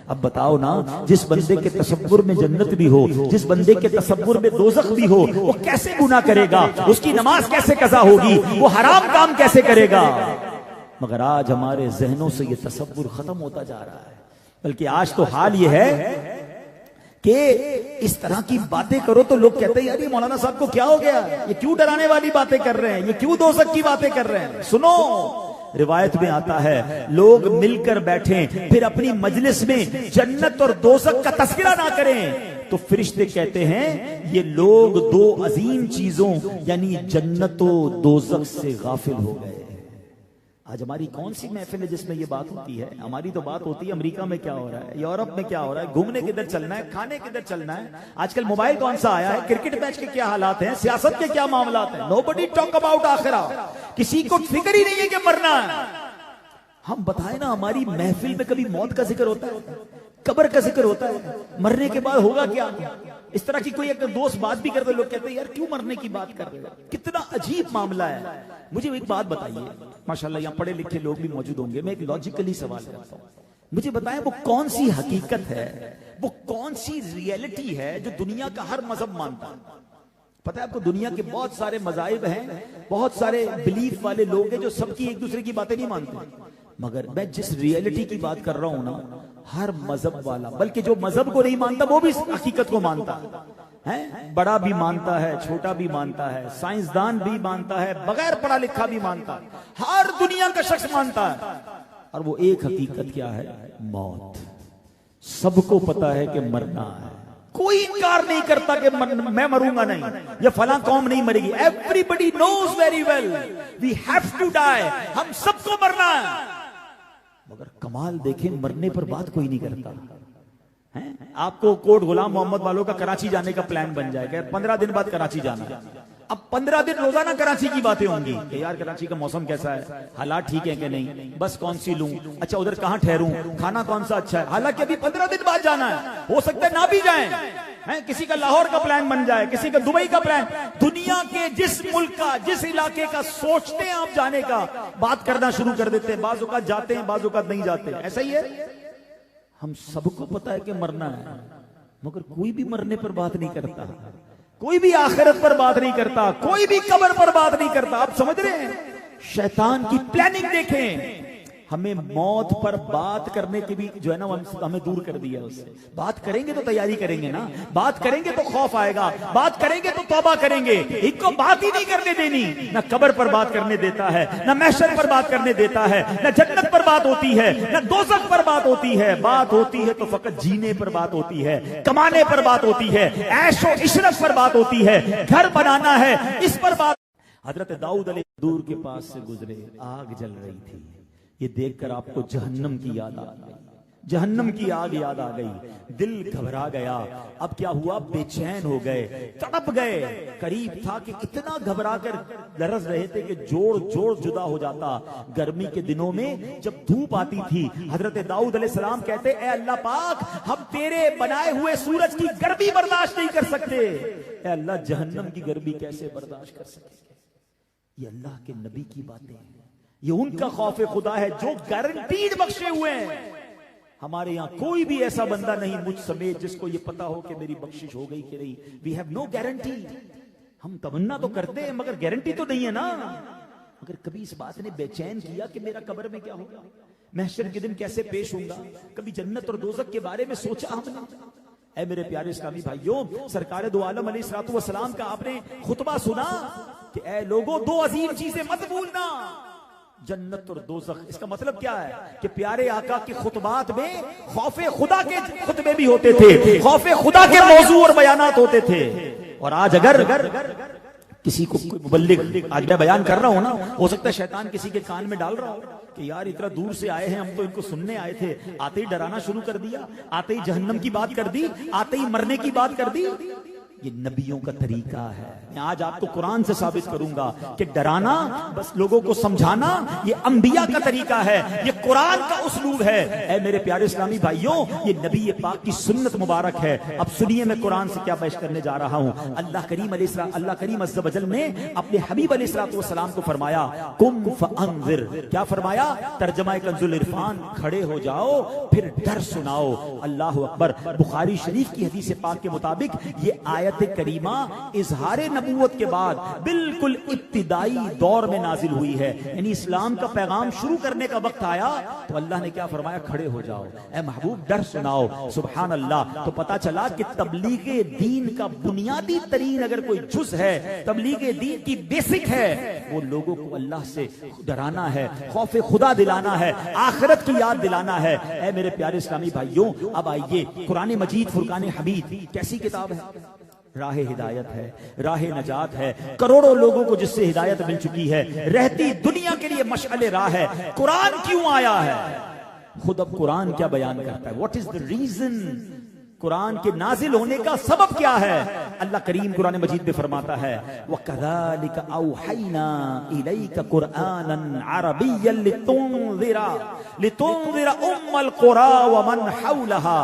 अब बताओ ना, जिस बंदे के तसव्वुर में जन्नत भी हो, जिस बंदे के तसव्वुर में दोज़ख भी हो, वो कैसे गुनाह करेगा? उसकी नमाज कैसे कज़ा होगी? वो हराम काम कैसे करेगा? मगर आज हमारे जहनों से ये तसव्वुर खत्म होता जा रहा है। बल्कि आज तो हाल ये है कि इस तरह की बातें करो तो लोग कहते हैं यार ये मौलाना साहब को क्या हो गया, ये क्यों डराने वाली बातें कर रहे हैं, ये क्यों दोज़ख की बातें कर रहे हैं। सुनो, रिवायत में आता है लोग मिलकर बैठे फिर अपनी मजलिस में जन्नत और दोज़ख का तस्करा ना करें तो फरिश्ते कहते हैं ये लोग दो अजीम चीजों यानी जन्नत और दोज़ख से गाफिल हो गए। आज हमारी कौन सी महफिल है जिसमें ये बात होती है? हमारी तो बात होती है अमेरिका में क्या हो रहा है, यूरोप में क्या हो रहा है, घूमने किधर चलना है, खाने किधर चलना है। आजकल मोबाइल कौन सा आया है, क्रिकेट मैच के क्या हालात हैं, सियासत के क्या मामलात हैं। नोबडी टॉक अबाउट आखिरा। किसी को फिक्र ही नहीं है कि मरना है। हम बताएं ना, हमारी महफिल में कभी मौत का जिक्र होता है, कब्र का जिक्र होता है, मरने के बाद होगा क्या? इस तरह की कोई एक दोस्त बात भी करते, लोग कहते हैं यार क्यों मरने की बात कर रहे हो, कितना अजीब मामला है। मुझे एक बात बताइए, माशाल्लाह यहाँ पढ़े लिखे लोग भी मौजूद होंगे, मैं एक लॉजिकली सवाल करता हूँ, मुझे बताएं वो कौन सी हकीकत है, वो कौन सी रियलिटी है जो दुनिया का हर मजहब मानता है? पता है आपको, दुनिया के बहुत सारे मजाहिब हैं, बहुत सारे बिलीफ वाले लोग हैं जो सबकी एक दूसरे की बातें नहीं मानते, मगर मैं जिस रियलिटी की बात कर रहा हूं ना, हर मजहब वाला, बल्कि जो मजहब को नहीं मानता वो भी इस हकीकत को मानता है। बड़ा भी मानता है, छोटा भी मानता है, साइंसदान भी मानता है, बगैर पढ़ा लिखा भी मानता है, हर दुनिया का शख्स मानता है। और वो एक हकीकत क्या है? मौत। सबको पता है कि मरना है, कोई इनकार नहीं करता कि मैं मरूंगा नहीं, ये फलां कौम नहीं मरेगी। Everybody knows very well we have to die, हम सबको मरना है। मगर कमाल देखें, मरने पर बात कोई नहीं करता है। आपको कोट गुलाम मोहम्मद वालों का कराची जाने का प्लान बन जाएगा, 15 दिन बाद कराची जाना। अब 15 दिन रोजाना कराची की बातें होंगी कि यार कराची का मौसम कैसा है, हालात ठीक है कि नहीं, बस कौन सी लूं, अच्छा उधर कहां ठहरूं, खाना कौन सा अच्छा है। हालांकि अभी 15 दिन बाद जाना है, हो सकता है ना भी जाएं, हैं? किसी का लाहौर का प्लान बन जाए, किसी का दुबई का प्लान। दुनिया के जिस मुल्क का, जिस इलाके का सोचते हैं आप जाने का, बात करना शुरू कर देते हैं। बाज़ औक़ात जाते हैं, बाज़ औक़ात नहीं जाते। ऐसा ही है, हम सबको पता है कि मरना है, मगर कोई भी मरने पर बात नहीं करता, कोई भी आखिरत पर बात नहीं करता, कोई भी कब्र पर बात नहीं करता। आप समझ रहे हैं? शैतान की प्लानिंग देखें, हमें मौत पर बात करने की भी जो है ना हमें दूर कर दिया उससे। बात करेंगे तो तैयारी करेंगे ना, बात करेंगे तो खौफ आएगा, बात करेंगे तो तौबा करेंगे। इनको बात ही नहीं करने देनी, ना कब्र पर बात करने देता है, ना महशर पर बात करने देता है, ना जन्नत पर बात होती है, ना दोज़ख पर बात होती है। बात होती है तो फकत जीने पर बात होती है, कमाने पर बात होती है, ऐशो इशरत पर बात होती है, घर बनाना है, इस पर बात। हजरत दाऊद अलैहिस्सलाम के पास से गुजरे, आग जल रही थी, ये देखकर आपको जहन्नम की याद आ गई, जहन्नम की आग याद आ गई, दिल घबरा गया। अब क्या हुआ? बेचैन हो गए, तड़प गए। करीब था कि इतना घबरा कर लरज रहे थे कि जोड़ जोड़ जुदा हो जाता। गर्मी के दिनों में जब धूप आती थी, हजरत दाऊद अलैहिस्सलाम कहते, ए अल्लाह पाक, हम तेरे बनाए हुए सूरज की गर्मी बर्दाश्त नहीं कर सकते, ए अल्लाह जहन्नम की गर्मी कैसे बर्दाश्त कर सके। ये अल्लाह के नबी की बातें हैं, ये उनका खौफे खुदा है जो गारंटीड बख्शे हुए हैं। हमारे यहां कोई भी ऐसा बंदा नहीं मुझ समेत जिसको ये पता हो कि मेरी बख्शिश हो गई कि नहीं। We have no guarantee. हम तमन्ना तो करते हैं मगर गारंटी तो नहीं है ना। मगर कभी इस बात ने बेचैन किया कि मेरा कब्र में क्या होगा, महशर के दिन कैसे पेश होगा, कभी जन्नत और दोज़ख के बारे में सोचा हमने? ऐ मेरे प्यारे इस्लामी भाइयों, सरकार दो आलम अलैहिस्सलातु वस्सलाम का आपने खुतबा सुना कि ऐ लोगों, दो अजीम चीजें मत भूलना, जन्नत और दोज़ख। इसका मतलब क्या है कि प्यारे आका के खुतबात में खौफे खुदा के खुतबे भी होते थे, खौफे खुदा के मौजू और बयानात होते थे। और आज अगर किसी को कोई मुबल्लिग, आज मैं बयान कर रहा हूं ना, हो सकता है शैतान किसी के कान में डाल रहा हो कि यार इतना दूर से आए हैं, हम तो इनको सुनने आए थे, आते ही डराना शुरू कर दिया, आते ही जहन्नम की बात कर दी, आते ही मरने की बात कर दी। ये नबियों का तरीका है। मैं आज आपको कुरान से साबित करूंगा कि डराना, बस लोगों को समझाना, ये अंबिया का तरीका है, ये कुरान का उस्लूब है। ऐ मेरे प्यारे इस्लामी भाइयों, ये नबी पाक की सुन्नत मुबारक है। अब सुनिए मैं कुरान से क्या पेश करने जा रहा हूं। अल्लाह करीम अज़्ज़ व जल ने अपने हबीब अलैहिस्सलाम को फरमाया कुम फअंज़िर। क्या फरमाया? तर्जमा कंजुल इरफान, खड़े हो जाओ फिर डर सुनाओ। अल्लाह अकबर। बुखारी शरीफ की हदीस पाक के मुताबिक ये आयत करीमा इजहारे नबूवत के बाद बिल्कुल इब्तिदाई दौर में नाजिल हुई है, यानी इस्लाम का पैगाम शुरू करने का वक्त आया तो अल्लाह ने क्या फरमाया? खड़े हो जाओ, ऐ महबूब डर सुनाओ। सुभान अल्लाह। तो पता चला कि तबलीगे दीन का बुनियादी तरीन अगर कोई जुज़ है, तबलीगे दीन की बेसिक है, वो लोगों को अल्लाह से डराना है, खौफ खुदा दिलाना है, आखिरत की याद दिलाना है। ऐ मेरे प्यारे इस्लामी भाइयों, अब आइए कुरान मजीद फुरकान हमीद कैसी किताब है? राह हिदायत है, राह नजात है, करोड़ों लोगों को जिससे हिदायत मिल चुकी है, रहती दुनिया के लिए मशअले राह है। कुरान क्यों आया है? खुद अब कुरान क्या बयान करता है? What is the reason? Quran के नाजिल होने का सबब क्या है? अल्लाह करीम कुरान मजीद में फरमाता है वकज़ालिका औहैना इलैका कुरआनन अरबिय्यन लितुनज़िरा उम्मल कुरा व मन हौलहा।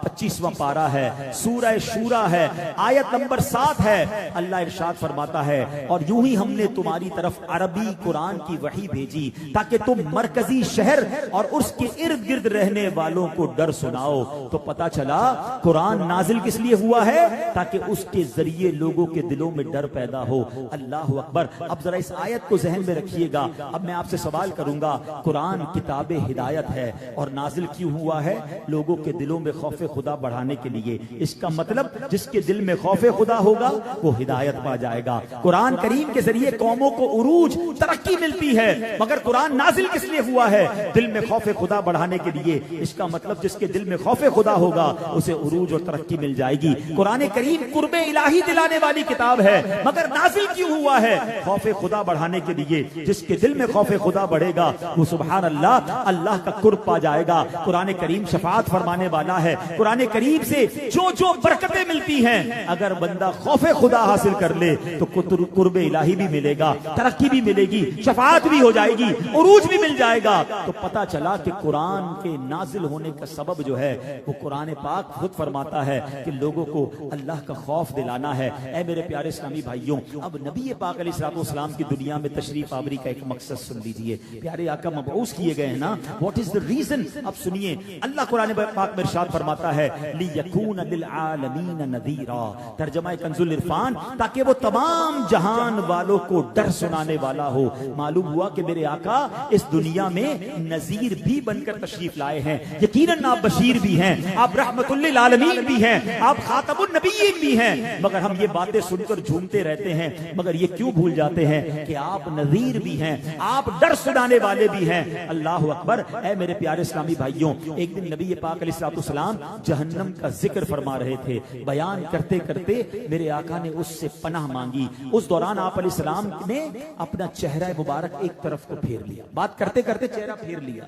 25वां पारा है, सूरह शूरा है, आयत नंबर 7 है। अल्लाह इरशाद फरमाता है और यूं ही हमने तुम्हारी तरफ अरबी कुरान की वही भेजी ताकि तुम मरकजी शहर और उसके इर्द गिर्द रहने वालों को डर सुनाओ। तो पता चला कुरान नाजिल किस लिए हुआ है? ताकि उसके जरिए लोगों के दिलों में डर पैदा हो। अल्लाह अकबर। अब जरा इस आयत को जहन में रखिएगा। अब मैं आपसे सवाल करूंगा, कुरान किताब हिदायत है और नाजिल क्यों हुआ है? लोगों के दिलों में खौफ खुदा बढ़ाने के लिए। इसका मतलब जिसके दिल में खौफ खुदा होगा वो हिदायत पा जाएगा। कुरान करीम के जरिए कौमों को उरूज तरक्की मिलती है, मगर कुरान नाजिल किस लिए हुआ है? दिल में खौफ खुदा बढ़ाने के लिए। इसका मतलब जिसके दिल में खौफ खुदा होगा उसे उरूज और तरक्की मिल जाएगी। कुरान करीम कुर्बे इलाही दिलाने वाली किताब है, मगर नाजिल क्यों हुआ है? खौफ खुदा बढ़ाने के लिए। जिसके दिल में खौफ खुदा बढ़ेगा वो सुभान अल्लाह अल्लाह का कुर्ब पा जाएगा। कुरान करीम शफाअत फरमाने वाला है। कुरान करीम से जो जो बरकतें मिलती हैं, अगर बंदा खौफे खुदा हासिल कर ले तो कुर्बे इलाही भी मिलेगा, तरक्की भी मिलेगी, शफाअत भी हो जाएगी, उरूज भी मिल जाएगा। तो पता चला कि कुरान के नाजिल होने का सबब जो है वो कुरान पाक खुद फरमाता है कि लोगों को अल्लाह का खौफ दिलाना है। ऐ मेरे प्यारे इस्लामी भाइयों, अब नबी पाक अलैहिस्सलाम की दुनिया में तशरीफ आवरी का एक मकसद सुन लीजिए। प्यारे आका मबऊस किए गए हैं ना, व्हाट इज द रीजन? अब सुनिए, अल्लाह कुरान पाक में इरशाद फरमाता है लियकून लिल आलमीन नज़ीरा। तर्जुमा कंजुल इरफान, ताकि वो तमाम जहान वालों को डर सुनाने वाला हो। मालूम हुआ कि मेरे आका इस दुनिया में नजीर भी बनकर तशरीफ लाए हैं। यकीनन आप बशीर भी हैं, आप रहमतुल लिल आलमीन भी हैं, आप खातमुन नबिय्यीन भी हैं, मगर हम ये बातें सुनकर झूमते रहते हैं। मगर ये क्यों भूल जाते हैं कि आप नजीर भी हैं, आप डर सुनाने वाले भी हैं। अल्लाह अकबर। ऐ मेरे प्यारे इस्लामी भाइयों, एक दिन नबी पाक अलैहिस्सलाम जहन्नम का जिक्र फरमा रहे थे। बयान करते करते मेरे आका ने उससे पनाह मांगी। उस दौरान आप अलैहिस्सलाम ने अपना चेहरा मुबारक एक तरफ को फेर लिया। बात करते करते चेहरा फेर लिया,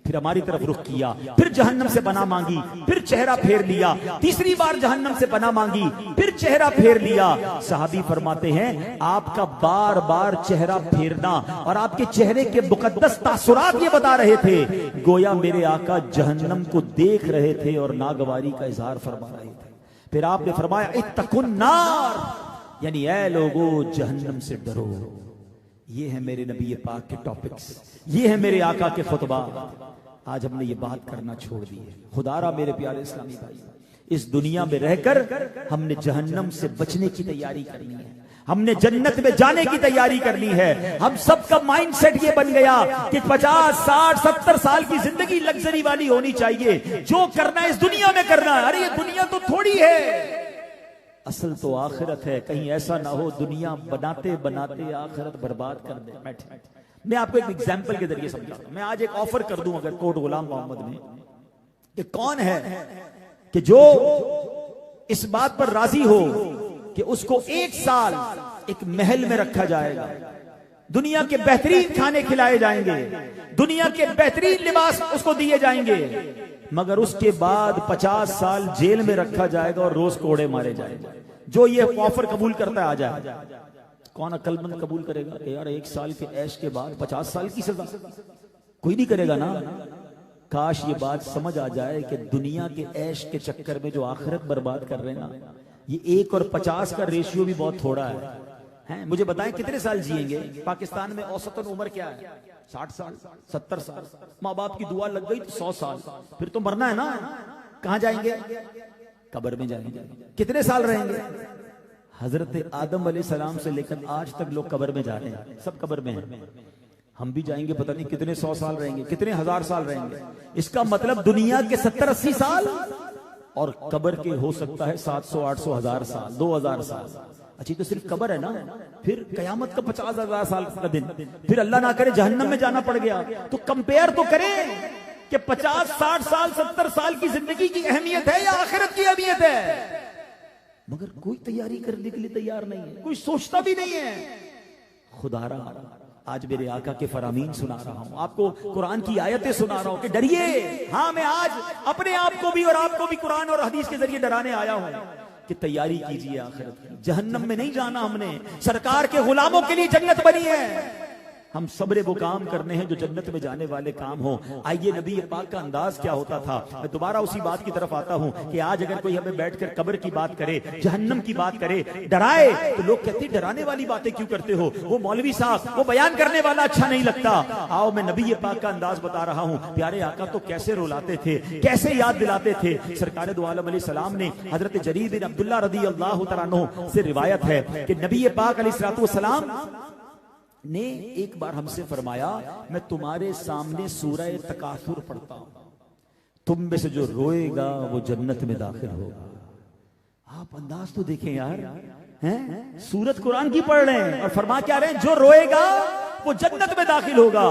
फिर हमारी तरफ रुख किया, फिर जहन्नम से पनाह मांगी, फिर चेहरा फेर लिया, तीसरी बार जहन्नम से पनाह मांगी, फिर चेहरा फेर लिया। सहाबी फरमाते हैं आपका बार बार चेहरा फेरना और आपके चेहरे के मुकद्दस तासुरात ये बता रहे थे गोया मेरे आका जहन्नम को देख रहे थे और नागवारी का इजहार फरमा रहे थे। फिर आपने फरमाया इत्तकुन नार, यानी ऐ लोगो जहन्नम से डरो। ये है मेरे नबी पाक के टॉपिक्स, ये है मेरे आका के खुतबा। आज हमने ये बात करना छोड़ दी है। खुदारा मेरे प्यारे इस्लामी भाई, इस दुनिया में रहकर हमने जहन्नम से बचने की तैयारी करनी है, हमने जन्नत में जाने की तैयारी करनी है। हम सबका माइंडसेट ये बन गया कि 50, 60, 70 साल की जिंदगी लग्जरी वाली होनी चाहिए, जो करना है इस दुनिया में करना है। अरे ये दुनिया तो थोड़ी है, असल तो आखिरत है। कहीं ऐसा ना हो दुनिया बनाते बनाते आखिरत बर्बाद कर दे। मैं आपको एक एग्जाम्पल के जरिए समझाता हूं। मैं आज एक ऑफर कर दूं अगर कोट गुलाम मोहम्मद में, कि कौन है कि जो इस बात पर राजी हो कि उसको 1 साल एक महल में रखा जाएगा, दुनिया के बेहतरीन खाने खिलाए जाएंगे, दुनिया के बेहतरीन लिबास उसको दिए जाएंगे, मगर उसके बाद 50 साल जेल में रखा जाएगा और रोज कोड़े मारे जाएंगे। जो ये ऑफर कबूल करता है आ जाए। कौन अक्लमंद कबूल करेगा कि यार 1 साल के ऐश के बाद 50 साल की सजा? कोई नहीं करेगा ना। काश ये बात समझ आ जाए कि दुनिया के ऐश के चक्कर में जो आखिरत बर्बाद कर रहे हैं ना, ये 1 और 50 का रेशियो भी बहुत थोड़ा है। मुझे बताएं कितने साल जिएंगे? पाकिस्तान में औसतन उम्र क्या है? 60 साल, 70 साल। माँ बाप की दुआ लग गई तो 100 साल, फिर तो मरना है ना। कहां जाएंगे? कब्र में जाएंगे। कितने साल रहेंगे? हजरत आदम अलैहिस्सलाम से लेकर आज तक लोग कब्र में जा रहे हैं, सब कब्र में हैं। हम भी जाएंगे, पता नहीं कितने 100 साल रहेंगे, कितने 1000 साल रहेंगे। इसका मतलब दुनिया के 70-80 साल और कब्र के हो सकता है 700-800 1000 साल, 2000 साल। अच्छी तो सिर्फ कब्र है ना, फिर कयामत का 50,000 साल का दिन, फिर अल्लाह ना करे जहन्नम में जाना पड़ गया। तो कंपेयर तो करें कि 50, 60 साल, 70 साल की जिंदगी की अहमियत है या आखिरत की अहमियत है। मगर कोई तैयारी करने के लिए तैयार नहीं है, कोई सोचता भी नहीं है। खुदारा आज मेरे आका के फरामीन सुना रहा हूं आपको, कुरान की आयतें सुना रहा हूं कि डरिए। हाँ, मैं आज अपने आप को भी और आपको भी कुरान और हदीस के जरिए डराने आया हूं कि तैयारी कीजिए आखिरत की। जहन्नम में नहीं जाना हमने, सरकार के गुलामों के लिए जन्नत बनी है। हम सबरे वो काम करने हैं जो जन्नत में जाने वाले काम हो। आइए नबी पाक का अंदाज क्या होता था। मैं दोबारा उसी बात की तरफ आता हूं कि आज अगर कोई हमें बैठकर कब्र की बात करे, जहन्नम की बात करे, डराए, तो लोग कहते हैं डराने वाली बातें क्यों करते हो, वो मौलवी साहब, वो बयान करने वाला अच्छा नहीं लगता। आओ मैं नबी पाक का अंदाज बता रहा हूं। प्यारे आका तो कैसे रुलाते थे, कैसे याद दिलाते थे। सरकार दो आलम अलैहिस्सलाम ने हजरत जरीर बिन अब्दुल्लाह रज़ियल्लाहु तआला अन्हु से रिवायत है कि नबी पाक अलैहिस्सलाम ने एक बार हमसे फरमाया, मैं तुम्हारे सामने सूरह तकासुर पढ़ता हूं, तुम में से जो रोएगा वो जन्नत में दाखिल होगा। आप अंदाज तो देखें यार, हैं? सूरत कुरान की पढ़ रहे हैं और फरमा क्या रहे हैं, जो रोएगा वो जन्नत में दाखिल होगा।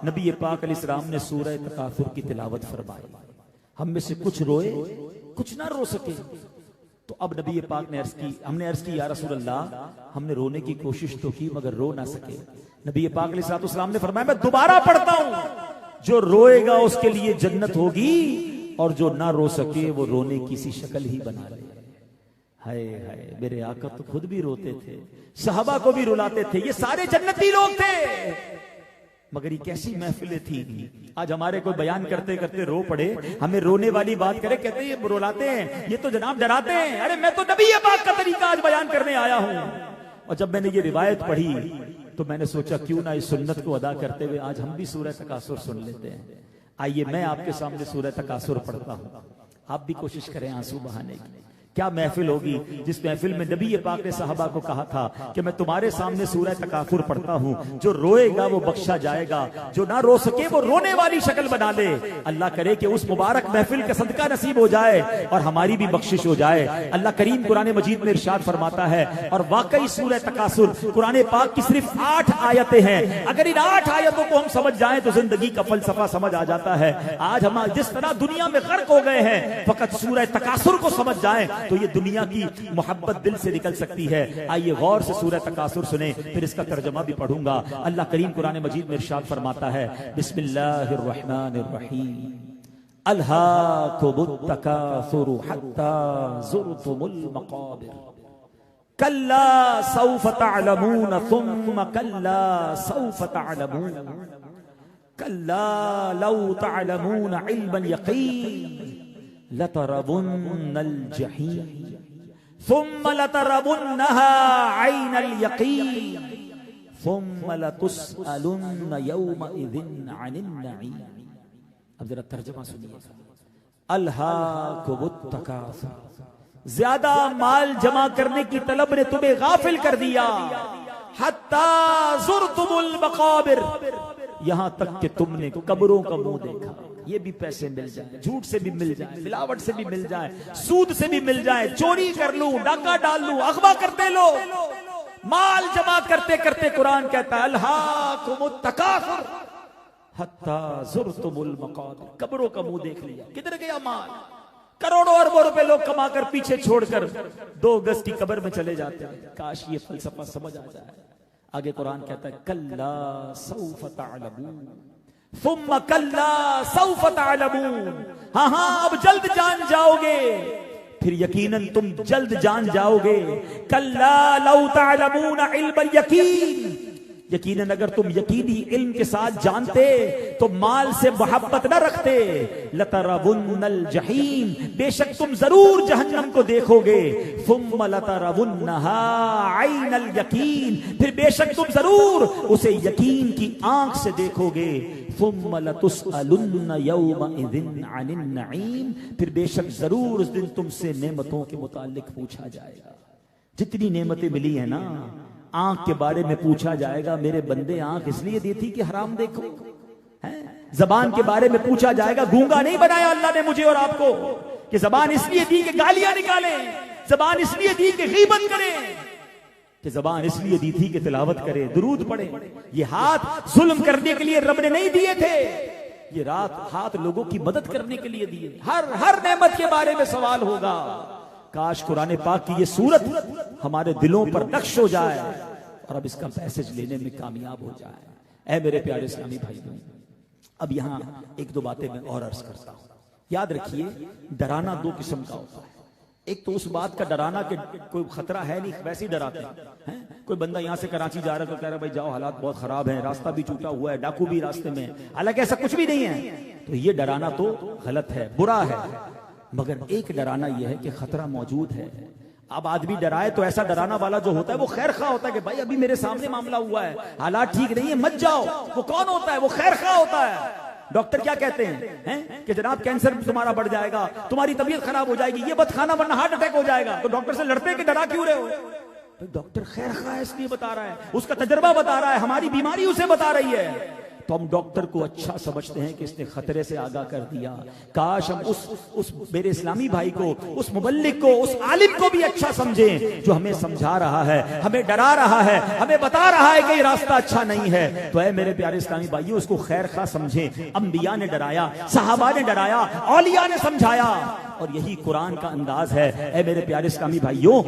नबी पाक अलैहिस्सलाम ने सूरह तकासुर की तिलावत फरमाई। हम में से कुछ रोए, कुछ ना रो सके। तो अब नबी पाक ने हमने अर्ज की, या रसूल अल्लाह, हमने रोने की कोशिश तो की मगर रो ना सके। नबी पाक अलैहिस्सलाम ने फरमाया, मैं दोबारा पढ़ता हूं, जो रोएगा उसके लिए जन्नत होगी और जो ना रो सके वो रोने की सी शक्ल ही बना ले। हाय हाय, मेरे आका तो खुद भी रोते थे, सहाबा को भी रुलाते थे, ये सारे जन्नती लोग थे। मगर ये कैसी महफिलें थी। आज हमारे को बयान करते करते रो पड़े, हमें रोने वाली बात करे, कहते हैं ये रुलाते हैं, ये तो जनाब डराते हैं। अरे मैं तो नबी पाक का तरीका आज बयान करने आया हूं। और जब मैंने ये रिवायत पढ़ी तो मैंने सोचा क्यों ना इस सुन्नत को अदा करते हुए आज हम भी सूरह तकासुर सुन लेते हैं। आइए मैं आपके सामने सूरह तकासुर पढ़ता हूं, आप भी कोशिश करें आंसू बहाने की। क्या महफिल होगी जिस महफिल में नबी पाक ने सहाबा को कहा था कि मैं तुम्हारे सामने सूरह तकासुर पढ़ता हूं, जो रोएगा वो बख्शा जाएगा, जो ना रो सके वो रोने वाली शक्ल बना ले। अल्लाह करे कि उस मुबारक महफिल का सदका नसीब हो जाए और हमारी भी बख्शिश हो जाए। अल्लाह करीम कुरान मजीद में इरशाद फरमाता है, और वाकई सूरह तकासुर कुरान पाक की सिर्फ 8 आयतें हैं। अगर इन 8 आयतों को हम समझ जाएं तो जिंदगी का फलसफा समझ आ जाता है। आज हम जिस तरह दुनिया में गर्क हो गए हैं, फकत सूरह तकासुर को समझ जाएं तो ये दुनिया की मोहब्बत दिल से निकल सकती है। आइए गौर से सूरह तकासुर सुने, फिर इसका तर्जमा भी पढ़ूंगा। अल्लाह करीम कुरान मजीद में इरशाद फरमाता है, बिस्मिल्लाहिर रहमानिर रहीम, अल्हाकुमुत तकासुर हत्ता ज़ुरतुमुल मक़ाबिर, कल्ला सौफ तअलमून सुम्मा कल्ला सौफ तअलमून, कल्ला लौ तअलमून इल्मल यक़ीन लतरवुन्नल जहीम सुम्मा लतरवुन्नहा ऐनल यक़ीन सुम्मा लतुस्अलुन्न यौमइज़िन अनिन नईम। अब जरा तर्जुमा सुनिए। अल्हाकुमुत तकासुर, ज्यादा माल जमा करने की तलब ने तुम्हें गाफिल कर दिया। हत्ता ज़ुरतुमुल मक़ाबिर, यहां तक कि तुमने कब्रों का मुंह देखा। ये भी पैसे मिल जाए, झूठ से भी मिल जाए, मिलावट से भी मिल जाए, सूद से भी मिल जाए, चोरी कर लूं, डाका डाल लूं, अगवा करते लो, माल जमा करते करते कुरान कहता है अल्हाकुमुत तकासुर हत्ता ज़ुरतुमुल मक़ाबिर, कब्रों का मुंह देख लिया। किधर गया माल? करोड़ों अरबों रुपए लोग कमाकर पीछे छोड़कर 2 गज की कब्र में चले जाते हैं। काश ये फलसफा समझ आ जाए। आगे कुरान कहता है, कल्ला सौफ तअलमून सुम्मा कल्ला सौफ तअलमून, हाँ हाँ अब जल्द जान जाओगे, फिर यकीनन तुम जल्द जान जाओगे। कल्ला लौ तअलमून इल्मल यकीन, यकीनन अगर तुम यकीनी इल्म के साथ जानते तो माल से मोहब्बत न रखते। लतरवुन्नल जहीम, बेशक तुम जरूर जहन्नम को देखोगे। सुम्मा लतरवुन्नहा ऐनल यकीन, फिर बेशक तुम जरूर उसे यकीन की आंख से देखोगे। सुम्मा लतुसअलुन्न यौमइज़िन अनिन नईम, फिर बेशक जरूर उस दिन तुमसे नेमतों के मुतालिक पूछा जाएगा। जितनी नेमतें मिली है ना, आंख के बारे में पूछा जाएगा। मेरे बंदे आंख इसलिए दी थी कि हराम देखो, है? जबान के बारे में पूछा जाएगा। गूंगा नहीं बनाया अल्लाह ने मुझे और आपको कि जबान इसलिए दी कि गालियां निकाले, जबान इसलिए दी कि गीबत करे, कि जबान इसलिए दी थी कि तिलावत करे, दुरूद पढ़े। ये हाथ जुल्म करने के लिए रब ने नहीं दिए थे, ये हाथ लोगों की मदद करने के लिए दिए। हर नेमत के बारे में सवाल होगा। काश कुरान पाक की ये सूरत हमारे दिलों पर नक्श हो जाए और अब इसका मैसेज लेने में कामयाब हो जाए। ऐ मेरे प्यारे इस्लामी भाइयों, अब यहां एक दो बातें मैं और अर्ज करता हूं। याद रखिए, डराना दो किस्म का होता है। एक तो उस बात का डराना कि कोई खतरा है नहीं, वैसे ही डराते हैं। कोई बंदा यहां से कराची जा रहा है तो कह रहा है भाई जाओ, हालात बहुत खराब है, रास्ता भी टूटा हुआ है, डाकू भी रास्ते में, हालांकि ऐसा कुछ भी नहीं है। तो ये डराना तो गलत है, बुरा है। मगर एक डराना यह है कि खतरा मौजूद है। अब आदमी डराए तो ऐसा डराना वाला जो होता है वो खैर खा होता है कि भाई अभी मेरे सामने मामला हुआ है, हालात ठीक नहीं है, मत जाओ। वो कौन होता है? वो खैर खा होता है। डॉक्टर क्या कहते हैं कि जनाब कैंसर तुम्हारा बढ़ जाएगा, तुम्हारी तबीयत खराब हो जाएगी, ये मत खाना वरना हार्ट अटैक हो जाएगा। तो डॉक्टर से लड़ते कि डरा क्यों रहे हो? तो डॉक्टर खैर खा है इसलिए बता रहा है, उसका तजर्बा बता रहा है, हमारी बीमारी उसे बता रही है। तो हम डॉक्टर को अच्छा समझते हैं कि इसने खतरे से आगाह कर दिया। काश हम उस मेरे इस्लामी भाई को, उस मुबल्लिग को, उस आलिम को भी अच्छा समझें जो हमें समझा रहा है, हमें डरा रहा है, हमें बता रहा है कि ये रास्ता अच्छा नहीं है। तो ऐ मेरे प्यारे इस्लामी भाइयों, उसको खैर खा समझें। अंबिया ने डराया, सहाबा ने डराया, औलिया ने समझाया, और यही कुरान का अंदाज है। ऐ मेरे प्यारे इस्लामी भाइयों,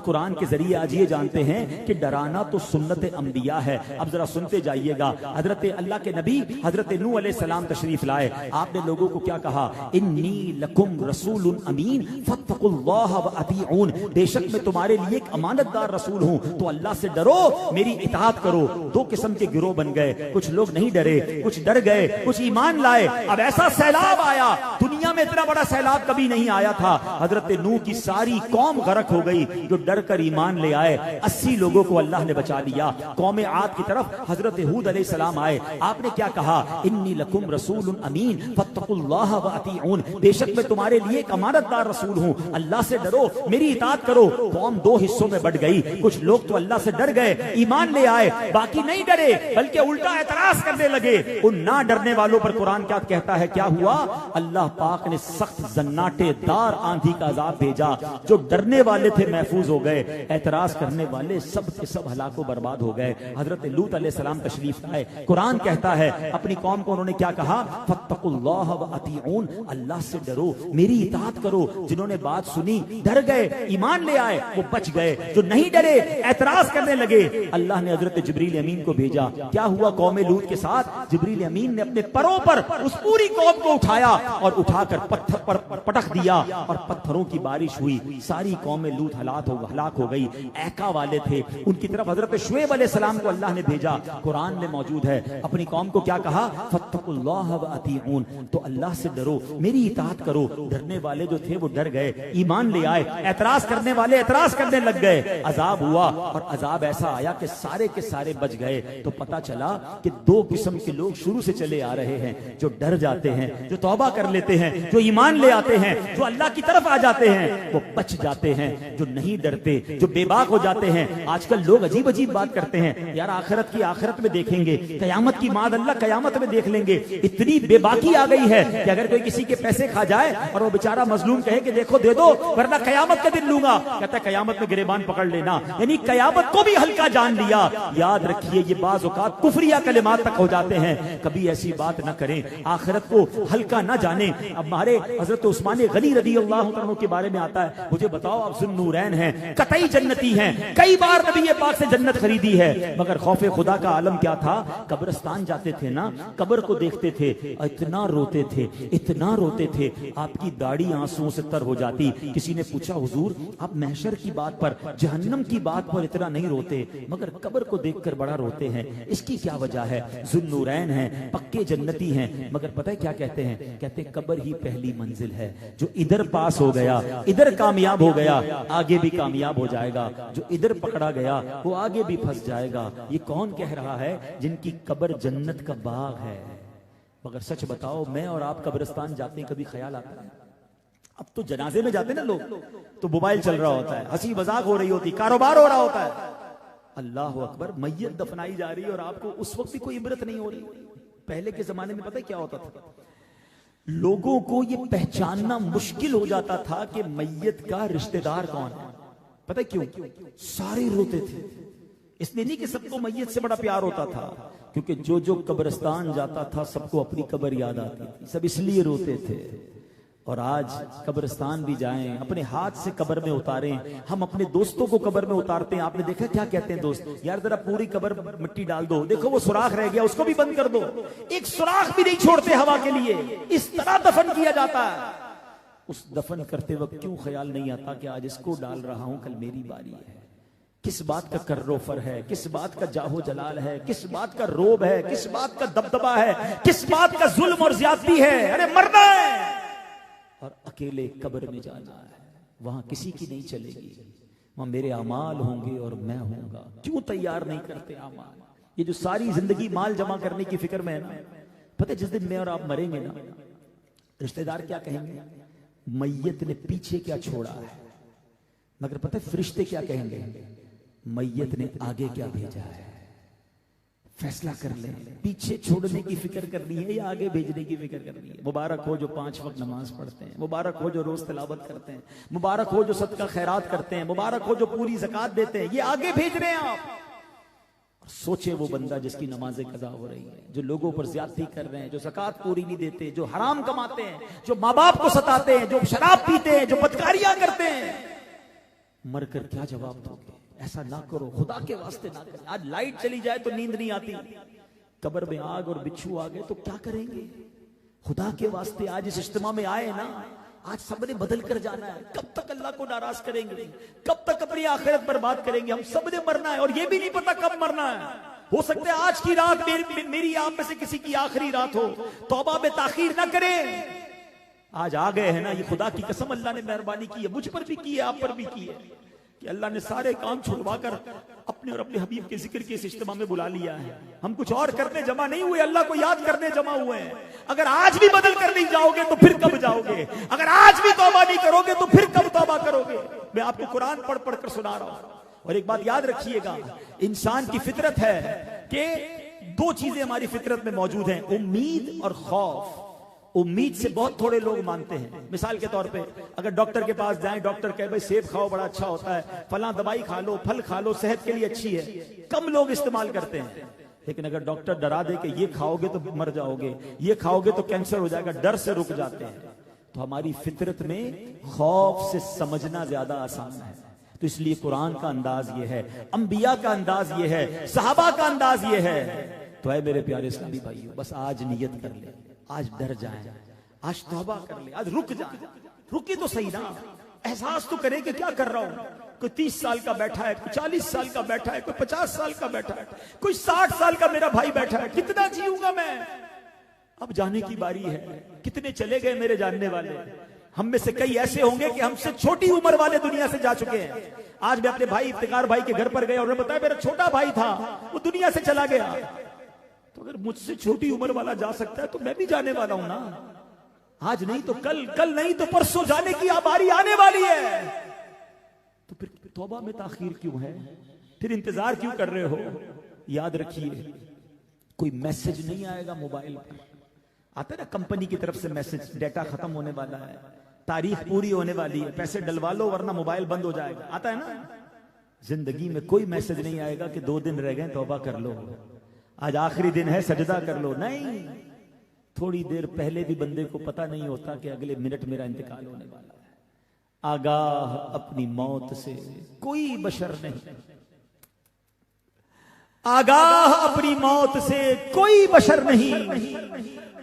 कुरान के जरिए आज ये जानते हैं कि डराना तो सुन्नत अंबिया है। अब जरा सुनते जाइएगा। हजरत अल्लाह के नबी हजरत नूह अलैहि सलाम तशरीफ लाए। आपने लोगों को क्या कहा? इन्नी लकुम रसूलुन अमीन फत्तकुल्लाह व अतीऊन, बेशक मैं तुम्हारे लिए एक अमानतदार रसूल हूं, तो अल्लाह से डरो, मेरी इताअत करो। दो किस्म के गिरोह बन गए, कुछ लोग नहीं डरे, कुछ डर गए, कुछ ईमान लाए। अब ऐसा सैलाब आया, दुनिया में इतना बड़ा सैलाब कभी नहीं आया था। हजरत नूह की सारी कौम गरक हो गई। जो डर कर ईमान ले आए, 80 लोगों को अल्लाह ने बचा लिया। कौम आद की तरफ हजरत हूद अलैहि सलाम आए। आपने क्या कहा? इन्नी लकुम रसूलुन अमीन फत्तकुल्लाह व अतीऊन, बेशक मैं तुम्हारे लिए एक अमानतदार रसूल हूं, अल्लाह से डरो, मेरी इताअत करो। कौम दो हिस्सों में बढ़ गई। कुछ लोग तो अल्लाह से डर गए, ईमान ले आए, बाकी नहीं डरे, बल्कि उल्टा एतराज करने लगे। उन ना डरने वालों पर कुरान क्या कहता है? क्या हुआ? अल्लाह पाक ने सख्त जन्नाटेदार आंधी का अजाब भेजा। जो डरने वाले थे महफूज हो गए, एतराज करने वाले सब के सब हलाको बर्बाद हो गए। हजरत लूत अलैहि सलाम तशरीफ लाए। कुरान कहता है अपनी कौम को उन्होंने क्या कहा? फत्तकुल्लाह व अतीऊन, अल्लाह से डरो, मेरी इताअत करो। जिन्होंने बात सुनी, डर गए, ईमान ले आए, वो बच गए। जो नहीं डरे, एतराज करने लगे, अल्लाह ने हजरत जिब्रील अमीन को भेजा। क्या हुआ कौम लूत के साथ? जिब्रील अमीन ने अपने परों पर उस पूरी कौम को उठाया और उठाकर पत्थर पर पटक दिया और पत्थरों की बारिश हुई। सारी कौम लूत हलाक हो गई। ऐका वाले थे, उनकी तरफ हजरत शुएब अलैहिस्सलाम को अल्लाह ने भेजा। कुरान में मौजूद है। अपनी कौम को क्या कहा? फत्तकुल्लाह व अतीऊन, तो अल्लाह से डरो, मेरी इताअत करो। डरने वाले जो थे वो डर गए, ईमान ले आए। एतराज करने वाले एतराज करने लग गए। अजाब हुआ और अजाब ऐसा आया कि सारे के सारे बच गए। तो पता चला कि दो किस्म के लोग शुरू से चले आ रहे हैं, जो डर जाते हैं, जो तौबा कर लेते हैं, जो ईमान ले आते हैं, जो अल्लाह की तरफ आ जाते हैं, वो बच जाते हैं। जो नहीं डरते, जो बेबाक हो जाते हैं। आजकल लोग अजीब अजीब बात करते हैं, यार आखिरत में देखेंगे, कयामत की माद अल्लाह कयामत में देख लेंगे। इतनी बेबाकी आ गई है कि अगर कोई किसी के पैसे खा जाए और वो बेचारा मजलूम कहे कि देखो दे दो वरना कयामत के दिन लूंगा, कहता है कयामत में गिरेबान पकड़ लेना, यानी कयामत को भी हल्का जान लिया। याद रखिए ये बाज़ औक़ात कुफ्रिया कलिमात तक हो जाते हैं। कभी ऐसी बात न करें, आखिरत को हल्का न जाने। अब हमारे हजरत उस्मान गनी रज़ियल्लाहु अन्हु के बारे में आता है, मुझे बताओ आप ज़ुन्नूरैन हैं, कतई जन्नती हैं, कई बार नबी पाक से जन्नत खरीदी है, मगर खौफे खुदा का आलम क्या था, कब्रिस्तान जाते थे ना, कब्र को देखते थे, इतना रोते थे, इतना रोते थे, आपकी दाढ़ी आंसुओं से तर हो जाती। किसी ने पूछा हुजूर आप महशर की बात पर, जहन्नम की बात पर इतना नहीं रोते, मगर कब्र को देखकर बड़ा रोते हैं, इसकी क्या वजह है? ज़ुन्नूरैन हैं, पक्के जन्नती हैं, मगर पता है क्या कहते हैं? कहते हैं कब्र ही पहली मंजिल है, जो इधर पास हो गया, इधर कामयाब हो गया, आगे भी कामयाब हो जाएगा, जो इधर पकड़ा गया वो आगे भी फंस जाएगा। ये कौन कह रहा है? जिनकी कब्र जन्नत का बाग है। मगर सच बताओ, मैं और आप कब्रिस्तान जाते हैं, कभी ख्याल आता है? अब तो जनाजे में जाते ना लोग, तो मोबाइल चल रहा होता है, हंसी मजाक हो रही होती, कारोबार हो रहा होता है, अल्लाह अकबर, मैयत दफनाई जा रही है और आपको उस वक्त भी कोई इबरत नहीं हो रही। पहले के जमाने में पता है क्या होता था? लोगों को यह पहचानना मुश्किल हो जाता था कि मैयत का रिश्तेदार कौन है। पता है क्यों? सारे रोते थे, इसलिए नहीं कि सबको मैयत से बड़ा प्यार होता था, क्योंकि जो जो कब्रिस्तान जाता था सबको अपनी कब्र याद आती थी, सब इसलिए रोते थे। और आज कब्रिस्तान भी जाएं, अपने हाथ से कब्र में उतारें, हम अपने दोस्तों को कब्र में उतारते हैं। आपने देखा क्या कहते हैं दोस्त? यार जरा पूरी कब्र मिट्टी डाल दो, देखो वो सुराख रह गया, उसको भी बंद कर दो, एक सुराख भी नहीं छोड़ते हवा के लिए। इस तरह दफन किया जाता है। उस दफन करते वक्त क्यों ख्याल नहीं आता कि आज इसको डाल रहा हूं, कल मेरी बारी है? किस बात का कर्रोफर है, किस बात का जाहो जलाल है, किस बात का रोब है, किस बात का दबदबा है, किस बात का जुल्म और ज्यादती है? अरे मरना है और अकेले कब्र में जाना है, वहां किसी की नहीं चलेगी, वहां मेरे अमाल होंगे और मैं होऊंगा। क्यों तैयार नहीं करते अमाल? ये जो सारी जिंदगी माल जमा करने की फिक्र में है ना, पता है जिस दिन मैं और आप मरेंगे ना, रिश्तेदार क्या कहेंगे? मैयत ने पीछे क्या छोड़ा है, मगर पता है फरिश्ते क्या कहेंगे? मैयत ने आगे क्या भेजा है। फैसला कर ले, पीछे छोड़ने की फिक्र करनी है या आगे भेजने की फिक्र करनी है। मुबारक हो जो 5 वक्त नमाज पढ़ते हैं, मुबारक हो जो रोज तिलावत करते हैं, मुबारक हो जो सदका खैरात करते हैं, मुबारक हो जो पूरी ज़कात देते हैं, ये आगे भेज रहे हैं आप। और सोचे वो बंदा जिसकी नमाजें कज़ा हो रही है, जो लोगों पर ज्यादती कर रहे हैं, जो ज़कात पूरी नहीं देते, जो हराम कमाते हैं, जो माँ बाप को सताते हैं, जो शराब पीते हैं, जो बदकारियां करते हैं, मरकर क्या जवाब दोगे? ऐसा ना करो, खुदा के वास्ते ना करें। आज लाइट चली जाए तो नींद नहीं आती, कब्र में आग और बिच्छू आ गए तो क्या करेंगे? खुदा के वास्ते आज इस इज्तिमा में आए ना, आज सबने बदल कर जाना है। कब तक अल्लाह को नाराज करेंगे? कब तक अपनी आखिरत बर्बाद करेंगे? हम सबने मरना है और ये भी नहीं पता कब मरना है। हो सकता है आज की रात मेरी आप में से किसी की आखिरी रात हो, तौबा में ताखीर ना करें। आज आ गए हैं ना, ये खुदा की कसम अल्लाह ने मेहरबानी की है, मुझ पर भी की है, आप पर भी की है, कि अल्लाह ने सारे काम छुड़वाकर अपने और अपने हबीब के जिक्र के इस इज्तिमा में बुला लिया है। हम कुछ और करने जमा नहीं हुए, अल्लाह को याद करने जमा हुए हैं। अगर आज भी बदल कर नहीं जाओगे तो फिर कब जाओगे? अगर आज भी तौबा नहीं करोगे तो फिर कब तौबा करोगे? मैं आपको कुरान पढ़ पढ़ कर सुना रहा हूं। और एक बात याद रखिएगा, इंसान की फितरत है कि 2 चीजें हमारी फितरत में मौजूद हैं, उम्मीद और खौफ। उम्मीद से बहुत थोड़े लोग मानते हैं। मिसाल के तौर पे अगर डॉक्टर के पास जाएं, डॉक्टर कहे भाई सेब खाओ बड़ा अच्छा होता है, फलां दवाई खा लो, फल खा लो, सेहत के लिए अच्छी है, कम लोग इस्तेमाल करते हैं। लेकिन अगर डॉक्टर डरा दे कि ये खाओगे तो मर जाओगे, ये खाओगे तो कैंसर हो जाएगा, डर से रुक जाते हैं। तो हमारी फितरत में खौफ से समझना ज्यादा आसान है। तो इसलिए कुरान का अंदाज ये है, अंबिया का अंदाज ये है, सहाबा का अंदाज ये है। तो है मेरे प्यारे इस्लामी भाइयों, बस आज नियत कर ले, आज डर जाए, आज तौबा कर ले, आज रुक जाए। रुकी तो सही ना, एहसास तो करे कि क्या कर रहा हूं। कोई 30 साल का बैठा है, कोई 40 साल का बैठा है, कोई 50 साल का बैठा है, कोई 60 साल का मेरा भाई बैठा है। कितना जीऊंगा मैं? अब जाने की बारी है। कितने चले गए मेरे जानने वाले। हम में से कई ऐसे होंगे कि हमसे छोटी उम्र वाले दुनिया से जा चुके हैं। आज मैं अपने भाई इफ्तिकार भाई के घर पर गया और उन्होंने बताया मेरा छोटा भाई था, वो दुनिया से चला गया। तो अगर मुझसे छोटी उम्र वाला जा सकता है तो मैं भी जाने वाला हूं ना। आज नहीं तो कल, कल नहीं तो परसों जाने की बारी आने वाली है। तो फिर तौबा में ताखीर क्यों है? फिर इंतजार क्यों कर रहे हो? याद रखिए, कोई मैसेज नहीं आएगा मोबाइल पर। आता है ना कंपनी की तरफ से मैसेज, डेटा खत्म होने वाला है, तारीख पूरी होने वाली है, पैसे डलवा लो वरना मोबाइल बंद हो जाएगा। आता है ना? जिंदगी में कोई मैसेज नहीं आएगा कि 2 दिन रह गए तौबा कर लो, आज आखिरी दिन है सजदा कर लो। नहीं, थोड़ी देर पहले भी बंदे को पता नहीं होता कि अगले मिनट मेरा इंतकाल होने वाला है। आगाह अपनी मौत से कोई बशर नहीं, आगाह अपनी मौत से कोई बशर नहीं।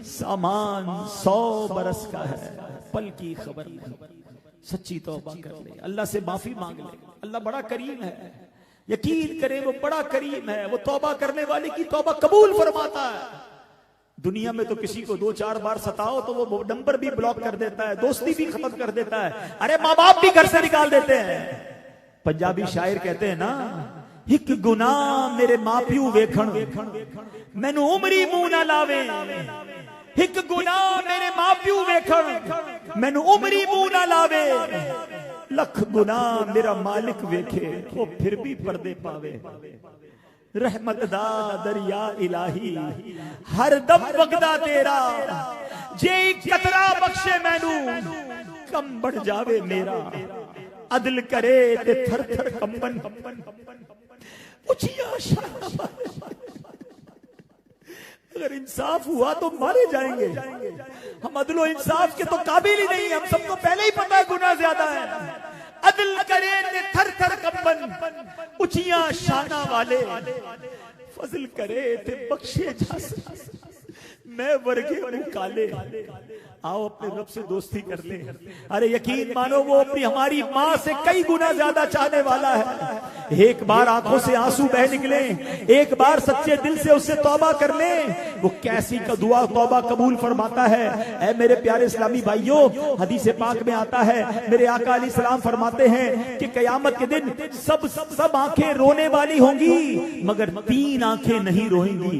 सामान 100 बरस का है, पल की खबर नहीं। सच्ची तौबा कर ले, अल्लाह से माफी मांग ले। अल्लाह बड़ा करीम है, यकीन करें वो बड़ा करीम है। वो तौबा करने वाले की तौबा कबूल फरमाता है। दुनिया में तो किसी को 2-4 बार सताओ तो वो नंबर भी ब्लॉक कर देता है, दोस्ती भी खत्म कर देता है, अरे माँ बाप भी घर से निकाल देते हैं। पंजाबी शायर कहते हैं ना, एक गुनाह मेरे माँ प्यू वेखण मैनू उमरी मुंह ना लावे। एक गुनाह मेरे माँ प्यू वेखण मैनू उमरी मुंह ना लावे। लख गुनाह मेरा मालिक वेखे वो फिर भी पर्दे पावे। रहमत दा दरिया इलाही हर दम वगदा तेरा, जे कतरा बख्शे मैनू कम बढ़ जावे मेरा। अदल करे ते थर थर कंबन अगर इंसाफ हुआ तो मारे जाएंगे। हम अदलो इंसाफ के तो काबिल ही नहीं, हम सबको पहले ही पता है गुनाह ज्यादा है। अदल करे ते थर थर कंबन उचिया शाना वाले, फजल करे ते बख्शे जा मैं वर्गे काले। आओ अपने रब से दोस्ती कर ले। अरे यकीन मानो वो अपनी हमारी माँ से कई गुना ज्यादा चाहने वाला है। एक बार आंखों से आंसू बह निकले, एक बार सच्चे दिल से उससे तौबा कर ले, वो कैसी का दुआ तौबा कबूल फरमाता है। ऐ मेरे प्यारे इस्लामी भाइयों, हदीस पाक में आता है, मेरे आका अलैहि सलाम फरमाते हैं कि कयामत के दिन सब आंखें रोने वाली होंगी मगर 3 आंखें नहीं रोएंगी।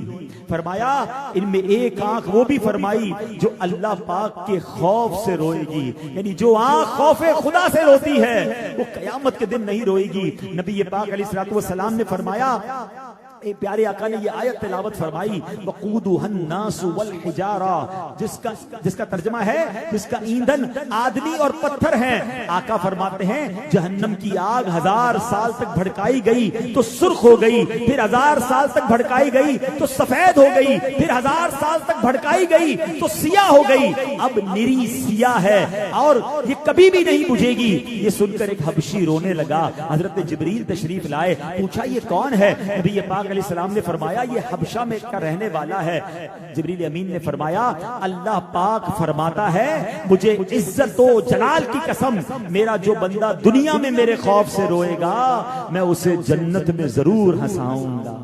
फरमाया इनमें एक आंख वो भी फरमाई जो अल्लाह पाक के खौफ से रोएगी, यानी जो आंख खौफे खुदा से रोती है वो कयामत के दिन नहीं रोएगी। नबी पाक अलैहिस्सलातु वस्सलाम ने फरमाया, ए प्यारे आका ने ये आयत तिलावत फरमाई, वक़ूदुहन नासु वल हिजारा, जिसका तर्जुमा है जिसका ईंधन आदमी और पत्थर है। आका फरमाते हैं जहन्नम की आग 1000 साल तक भड़काई गई तो सुर्ख हो गई, फिर 1000 साल तक भड़काई गई तो सफेद हो गई, फिर 1000 साल तक भड़काई गई तो सिया हो गई, अब निरी सिया है और ये कभी भी नहीं बुझेगी। ये सुनकर एक हबशी रोने लगा। हजरत जिब्रील तशरीफ लाए, पूछा ये कौन है? नबी पाक अलैहिस्सलाम ने फरमाया ये हबशा में का रहने वाला है। जिब्रील अमीन ने फरमाया अल्लाह पाक फरमाता है मुझे इज्जत व जलाल की कसम, मेरा जो बंदा दुनिया में मेरे खौफ से रोएगा मैं उसे जन्नत में जरूर हंसाऊंगा।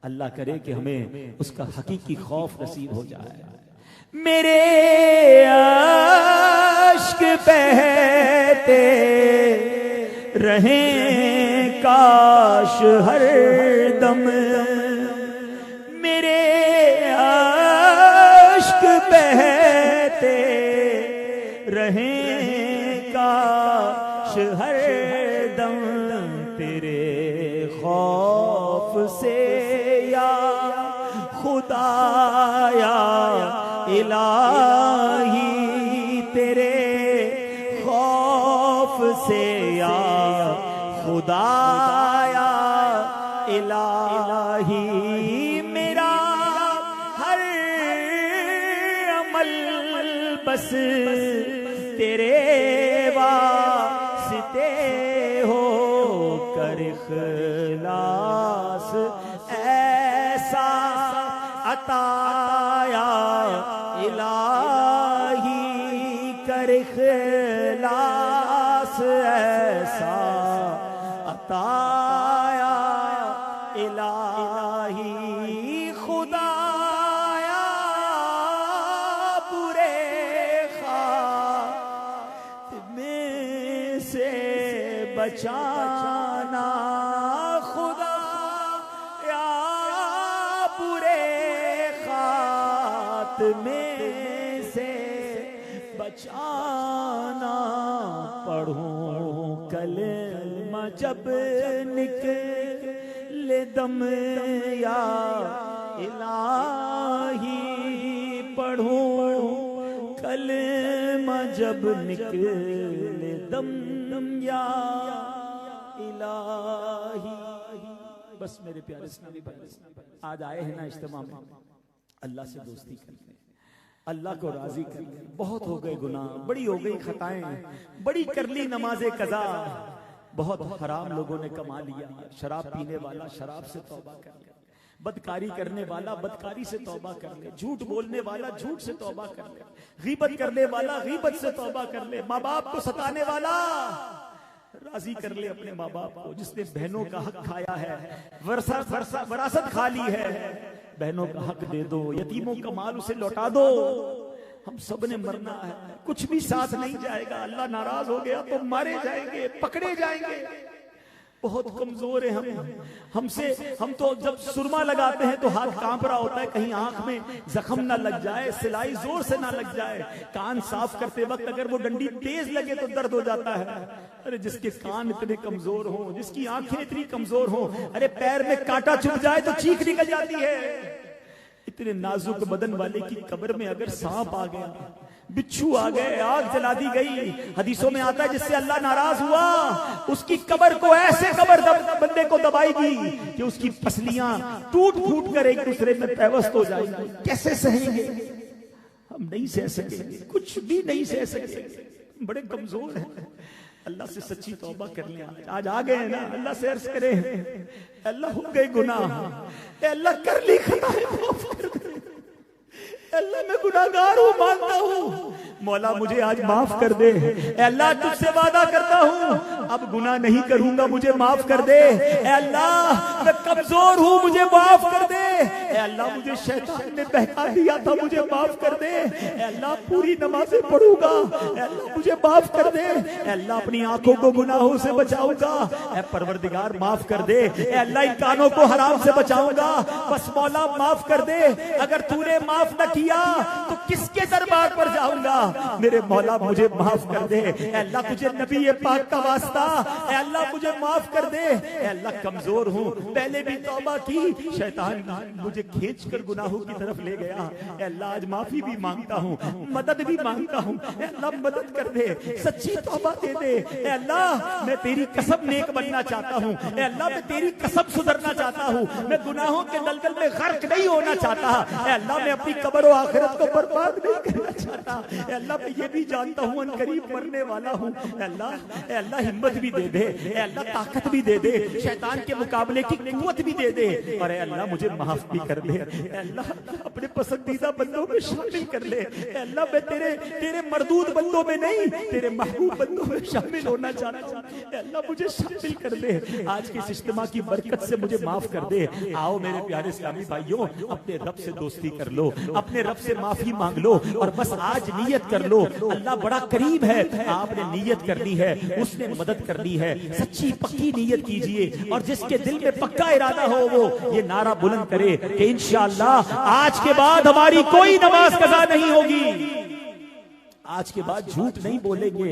अल्लाह करे कि हमें उसका हकीकी खौफ नसीब हो जाए। मेरे आश्क बहते रहें काश हर दम, मेरे आश्क बहते रहें काश हर दम, तेरे खौफ से या खुदाया इलाही, तेरे खौफ से या खुदाया इलाही, मेरा हर अमल बस तेरे वास्ते हो कर इखलास ऐसा अताया इलाही, कर इखलास ऐसा अताया इलाही, खुदाया बुरे खातिमे से बचाना, खुदाया बुरे खातिमे से बचाना, पढ़ूं कलमा जब निकले दम या इलाही, पढ़ूं कलमा जब निकले दम या इलाही। बस मेरे प्यारे इस्लामी भाई, आज आए हैं ना इज्तिमा में, अल्लाह से दोस्ती कर ले, अल्लाह को राजी कर ले। बहुत हो गए गुनाह, बड़ी हो गई खताएं, बड़ी कर ली नमाज़े कज़ा, बहुत हराम लोगों ने कमा लिया। शराब पीने वाला शराब से तौबा कर ले, बदकारी करने वाला बदकारी से तौबा कर ले, झूठ बोलने वाला झूठ से तौबा कर ले, गीबत करने वाला गीबत से तौबा कर ले, माँ बाप को सताने वाला राजी कर ले अपने माँ बाप को। जिसने बहनों का हक खाया है, वरासत खा ली है, बहनों का हक दे दो, यतीमों का माल उसे लौटा दो। हम सब ने मरना है, कुछ भी साथ नहीं जाएगा। अल्लाह नाराज हो गया तो मारे जाएंगे, पकड़े जाएंगे। बहुत कमजोर है हमसे। हम तो जब सुरमा लगाते हैं तो हाथ कांप रहा होता है, कहीं आंख में जख्म ना लग जाए, सिलाई जोर से ना लग जाए। कान साफ करते वक्त अगर वो डंडी तेज लगे तो दर्द हो जाता है। अरे जिसके कान इतने कमजोर हो, जिसकी आंखें इतनी कमजोर हो, अरे पैर में कांटा चुभ जाए तो चीख निकल जाती है। इतने नाजुक बदन वाले की कब्र में अगर सांप आ गया, बिच्छू आ गए, आग जला दी गई, हदीसों में आता है जिससे अल्लाह नाराज हुआ उसकी कब्र को ऐसे कब्र बंदे को दबाएगी कि उसकी पसलियां टूट फूट कर एक दूसरे में पैवस्त हो जाएंगी। कैसे सहेंगे? हम नहीं सह सकेंगे, कुछ भी नहीं सह सकेंगे, बड़े कमजोर हैं। अल्लाह से सच्ची तौबा कर लें। आज आ गए ना, अल्लाह से अर्ज करें, अल्लाह हो गए गुनाह, अल्लाह कर ली खताएं माफ कर दे, अल्लाह मैं गुनाहगार हूँ, मानता हूँ, मौला मुझे आज माफ कर दे। अल्लाह तुझसे वादा करता हूँ अब गुनाह नहीं करूंगा, मुझे माफ कर दे। अल्लाह मैं कमजोर हूँ, मुझे माफ कर दे। अल्लाह मुझे शैतान ने बहका दिया था, मुझे माफ कर दे। अल्लाह पूरी नमाजें पढ़ूंगा, अल्लाह मुझे माफ कर दे। अल्लाह अपनी आंखों को गुनाहों से बचाऊंगा, परवरदिगार माफ कर दे। अल्लाह इन कानों को हराम से बचाऊंगा, बस मौला माफ कर दे। अगर तूने माफ न किया तो किसके दरबार पर जाऊंगा? मेरे मौला मुझे माफ कर दे। अल्लाह तुझे नबी पाक का वास्ता, अल्लाह मुझे माफ कर दे। अल्लाह कमजोर हूँ, पहले भी तौबा की, शैतान मुझे खींचकर गुनाहों की तरफ ले गया। अल्लाह आज माफी भी मांगता हूँ, मदद भी मांगता हूँ। अल्लाह मदद कर दे, सच्ची तौबा दे दे। अल्लाह मैं तेरी कसम नेक बनना चाहता हूँ, अल्लाह मैं तेरी कसम सुधरना चाहता हूँ, मैं गुनाहों के दलदल में गर्क नहीं होना चाहता। अल्लाह मैं अपनी कब्र और आखिरत को बर्बाद नहीं करना चाहता। अल्लाह मैं ये भी जानता हूँ अनकरीब मरने वाला हूँ। अल्लाह हिम्मत भी दे दे, अल्लाह ताकत भी दे दे, शैतान के मुकाबले की कुव्वत भी दे दे, और अल्लाह मुझे माफ भी कर दे। अल्लाह अपने पसंदीदा बंदों में शामिल कर ले। अल्लाह मैं तेरे मरदूद बंदों में नहीं, तेरे महबूब बंदों में शामिल होना चाहता हूँ। अल्लाह मुझे शामिल कर दे। आज के इस इज्तिमा की बरकत से मुझे माफ कर दे। आओ मेरे प्यारे इस्लामी भाइयों, अपने रब से दोस्ती कर लो, अपने रब से माफी मांग लो, और बस आज नियत कर लो, अल्लाह बड़ा करीब है। आपने नियत करनी है, उसने मदद करनी है। सच्ची पक्की नियत कीजिए, और जिसके दिल में पक्का इरादा हो वो ये नारा बुलंद करे कि इंशाअल्लाह आज के बाद हमारी कोई नमाज कज़ा नहीं होगी, आज के बाद झूठ नहीं बोलेंगे,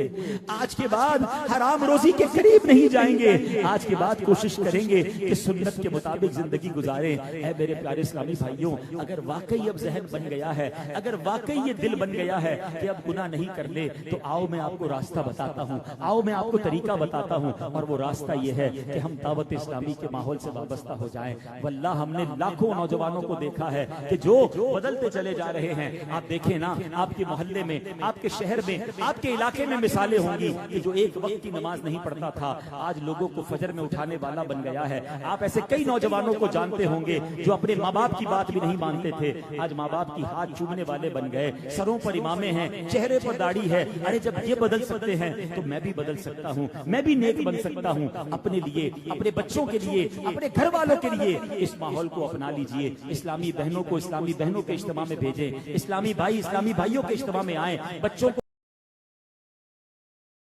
आज के बाद हराम रोजी के करीब नहीं जाएंगे, आज के बाद कोशिश करेंगे कि सुन्नत के मुताबिक जिंदगी गुजारें। है मेरे प्यारे इस्लामी भाइयों, अगर वाकई अब जहन बन गया है, अगर वाकई ये दिल बन गया है कि अब गुनाह नहीं कर ले, तो आओ मैं आपको रास्ता बताता हूँ, आओ मैं आपको तरीका बताता हूँ। और वो रास्ता ये है कि हम दावत इस्लामी के माहौल से वाबस्ता हो जाएं। वल्लाह हमने लाखों नौजवानों को देखा है कि जो बदलते चले जा रहे हैं। आप देखें ना, आपके मोहल्ले में, आपके शहर में, आपके इलाके में मिसालें होंगी कि जो एक वक्त की नमाज नहीं पढ़ता था आज लोगों को फजर में उठाने वाला बन गया है। आप ऐसे कई नौजवानों को जानते होंगे जो अपने माँ बाप की बात भी नहीं मानते थे, आज माँ बाप की हाथ चूमने वाले बन गए, सरों पर इमामे हैं, चेहरे पर दाढ़ी है। अरे जब ये बदल सकते हैं तो मैं भी बदल सकता हूँ, मैं भी नेक बन सकता हूँ। अपने लिए, अपने बच्चों के लिए, अपने घर वालों के लिए इस माहौल को अपना लीजिए। इस्लामी बहनों को इस्लामी बहनों के इज्तिमा में भेजें, इस्लामी भाई इस्लामी भाइयों के इज्तिमा में आए, बच्चों को